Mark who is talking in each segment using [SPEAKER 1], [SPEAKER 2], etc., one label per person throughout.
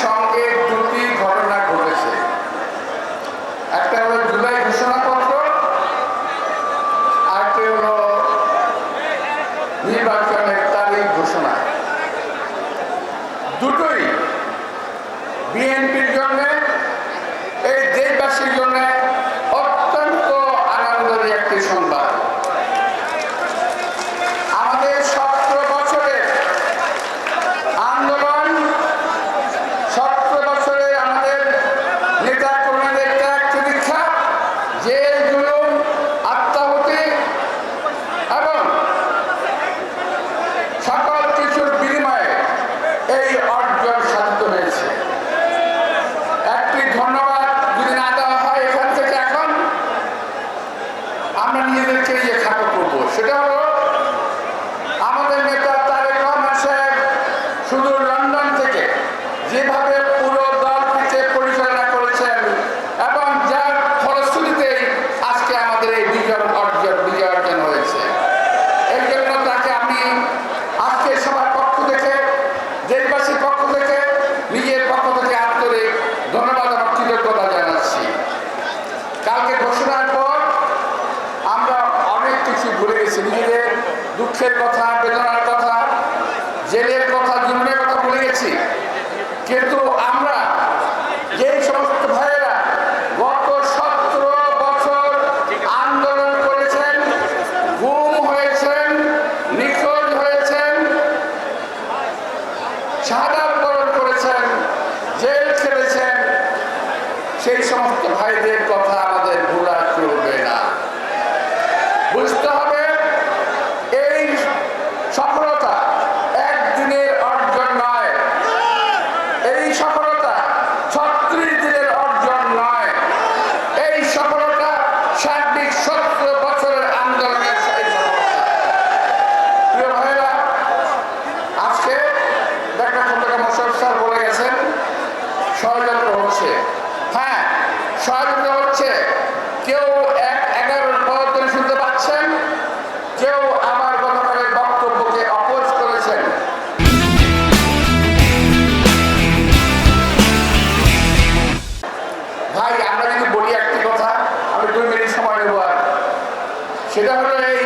[SPEAKER 1] সঙ্গে দুটি ঘটনা ঘটেছে। একটা হলো জুলাই ঘোষণাপত্র, আরেকটি হলো নির্বাচনের তারিখ ঘোষণা। দুটোই বিএনপির জন্য, এই দেশবাসীর জন্য অত্যন্ত আনন্দের একটি সংবাদ। আমাদের 17 বছরের আন্দোলন, 17 বছরে আমাদের নেতা কর্মীদের ত্যাগ প্রতীক্ষা, জেল জুলুম, আত্মাহুতি এবং সকল কিছুর বিনিময়ে এই অর্জন সাধিত হয়েছে। একটি ধন্যবাদ যদি না দেওয়া হয় এখান থেকে, এখন আমরা নিজেদেরকে ইয়ে খাটো করবো। সেটা হলো আমাদের নেতা তারেক রহমান সাহেব শুধু লন্ডন থেকে যেভাবে পুরো দলটিকে পরিচালনা করেছেন এবং যার ফলশ্রুতিতেই আজকে আমাদের এই বিজয় অর্জন হয়েছে। এর জন্য তাকে আমি আজকে সবার পক্ষ থেকে, দেশবাসীর পক্ষ থেকে, নিজের পক্ষ থেকে আন্তরিক ধন্যবাদ এবং কৃতজ্ঞতা জানাচ্ছি। কালকে ঘোষণার পর আমরা অনেক কিছু ভুলে গেছি, নিজেদের দুঃখের কথা, বেদনার কথা, জেলের কথা, জুলুমের কথা ভুলে গেছি। কিন্তু আমরা যেই সমস্ত ভাইয়েরা গত 17 বছর আন্দোলন করেছেন, গুম হয়েছেন, নিখোঁজ হয়েছেন, শাহাদাত বরণ করেছেন, জেল খেটেছেন, সেই সমস্ত ভাইদের কথা আমাদের ভোলা চলবে না। বুঝতে হবে এই সফলতা একদিনের অর্জন নয়, এই সফলতা 36 দিনের অর্জন নয়, এই সফলতা সার্বিক 17 বছরের আন্দোলনের সফলতা। প্রিয় ভাইরা, আজকে দেখা খন্দকার মোশাররফ স্যার বলে গেছেন ষড়যন্ত্র হচ্ছে। হ্যাঁ, ষড়যন্ত্র হচ্ছে। কেউ 11 পদ ধরে শুনতে পাচ্ছেন, কেউ আমার গতকালের বক্তব্যকে অপোজ করেছেন। ভাই, আমরা যদি বলি একটি কথা, আমি 2 মিনিট সময় নেব। সেটা হলো এই,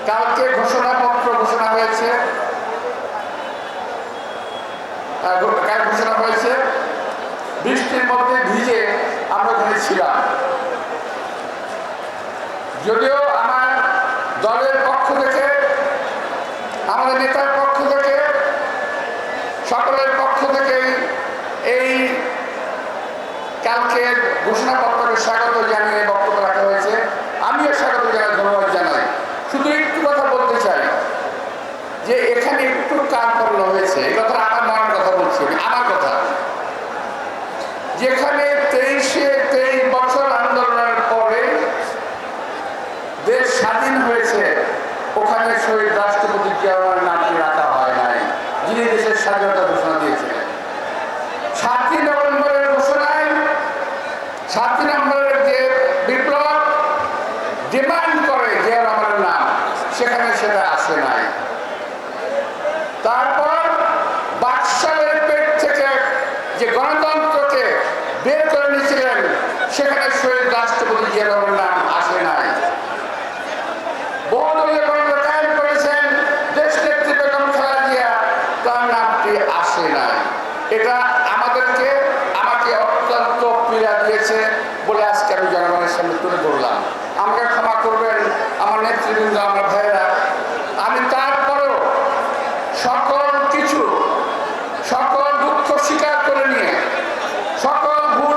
[SPEAKER 1] কালকে ঘোষণাপত্র ঘোষণা হয়েছে, কাল ঘোষণা হয়েছে, বৃষ্টির মধ্যে ভিজে আমরা ওখানে ছিলাম। যদিও আমার দলের পক্ষ থেকে, আমাদের নেতার পক্ষ থেকে, সকলের পক্ষ থেকে এই কালকে ঘোষণাপত্রকে স্বাগত জানিয়ে বক্তব্য রাখা হয়েছে। আমিও স্বাগত জানাই, ধন্যবাদ জানাই। শুধু একটু কথা বলতে চাই যে এখানে একটু কার্পণ্য হয়েছে। এই কথা আমার মনের কথা বলছি, আমার কথা। যেখানে 23 বছর আন্দোলনের পরে দেশ স্বাধীন হয়েছে, ওখানে শহীদ রাষ্ট্রপতি জিয়া রহমানের নামটি রাখা হয় নাই, যিনি দেশের স্বাধীনতা ঘোষণা দিয়েছিলেন। 7 নভেম্বরের ঘোষণায়, 7 নভেম্বরের যে বিপ্লব ডিমান্ড করে জিয়া রহমানের নাম, সেখানে সেটা আসে নাই। তারপর বাকশালের পেট থেকে যে গণতন্ত্রকে বের করে নিয়েছিলেন, সেখানে শহীদ রাষ্ট্রপতি জিয়া রহমানের নাম আসে নাই। বহুদলীয় গণতন্ত্র কায়েম করেছেন দেশ নেত্রী বেগম খালেদা জিয়া, তার নামটি আসে নাই। এটা আমাকে অত্যন্ত পীড়া দিয়েছে বলে আজকে আমি জনগণের সামনে তুলে ধরলাম। আমাকে ক্ষমা করবেন আমার নেতৃবৃন্দ, আমার ভাইয়েরা। আমি তারপরেও সকল দুঃখ স্বীকার করে নিয়ে, সকল ভুল